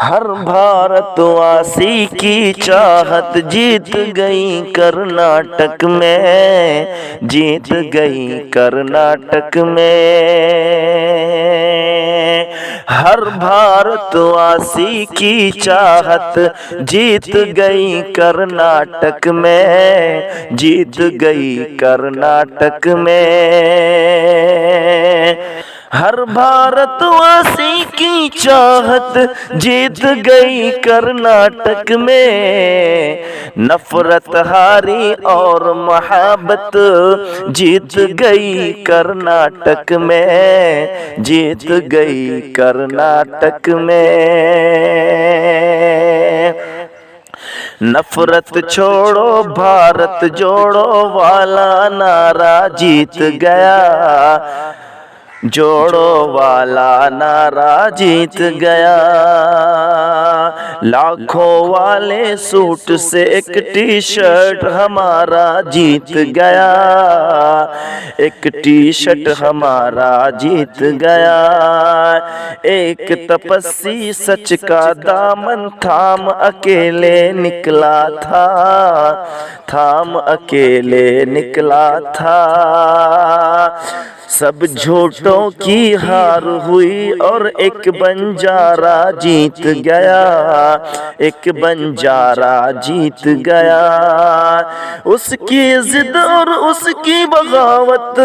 हर भारतवासी की चाहत जीत गई कर्नाटक में, जीत गई कर्नाटक में। हर भारतवासी की चाहत जीत गई कर्नाटक में, जीत गई कर्नाटक में। हर भारतवासी की चाहत जीत गई कर्नाटक में, नफरत हारी और मोहब्बत जीत गई कर्नाटक में, जीत गई कर्नाटक में। नफरत छोड़ो भारत जोड़ो वाला नारा जीत गया, जोड़ो वाला नारा जीत गया। लाखों वाले सूट से एक टी शर्ट हमारा जीत गया, एक टी शर्ट हमारा जीत गया। एक तपस्वी सच का दामन थाम अकेले निकला था, थाम अकेले निकला था। सब झूठों की हार हुई और एक बंजारा जीत गया, एक बंजारा जीत गया। उसकी जिद और उसकी बगावत,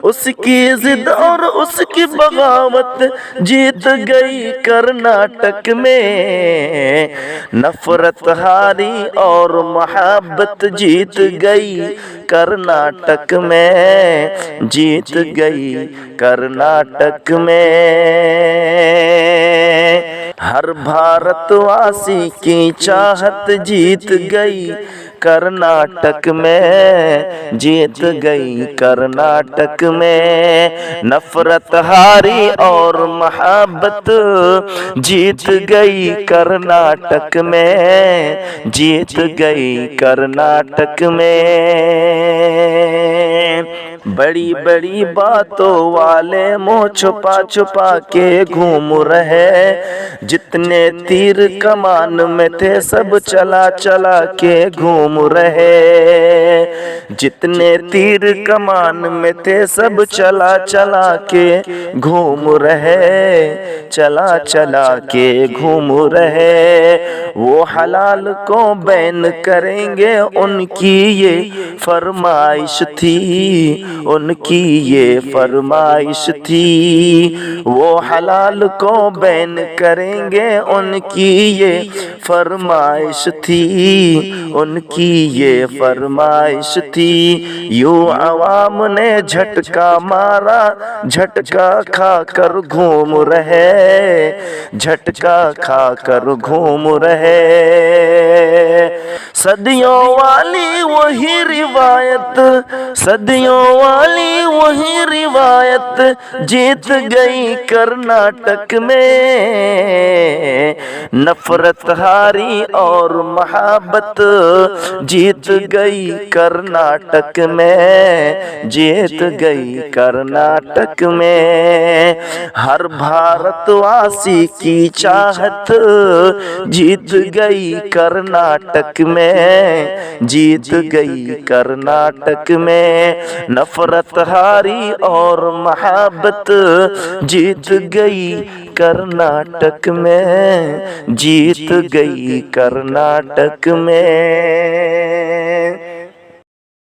उसकी जिद और उसकी बगावत जीत गई कर्नाटक में। नफरत हारी और मोहब्बत जीत गई कर्नाटक में, जीत गई कर्नाटक में। हर भारतवासी की चाहत जीत गई कर्नाटक में, जीत गई कर्नाटक में। नफरत हारी और मोहब्बत जीत गई कर्नाटक में, जीत गई कर्नाटक में। बड़ी बड़ी बातों वाले मुँह छुपा छुपा के घूम रहे, जितने तीर कमान में थे सब चला चला के घूम रहे। जितने तीर कमान में थे सब चला चला के घूम रहे, चला चला के घूम रहे। वो हलाल को बैन करेंगे उनकी ये फरमाइश थी, उनकी ये फरमाइश थी। वो हलाल को बैन करेंगे उनकी ये फरमाइश थी, उनकी ये फरमाइश थी। यूं अवाम ने झटका मारा, झटका खाकर घूम रहे, झटका खाकर घूम रहे। सदियों वाली वही रिवायत, सदियों वाली वही रिवायत जीत गई कर्नाटक में। नफरत हारी और मोहब्बत जीत गई कर्नाटक में, जीत गई कर्नाटक में। हर भारतवासी की चाहत जीत गई कर्नाटक में, जीत गई कर्नाटक में। नफरत हारी और मोहब्बत जीत गई कर्नाटक में, जीत गई कर्नाटक में।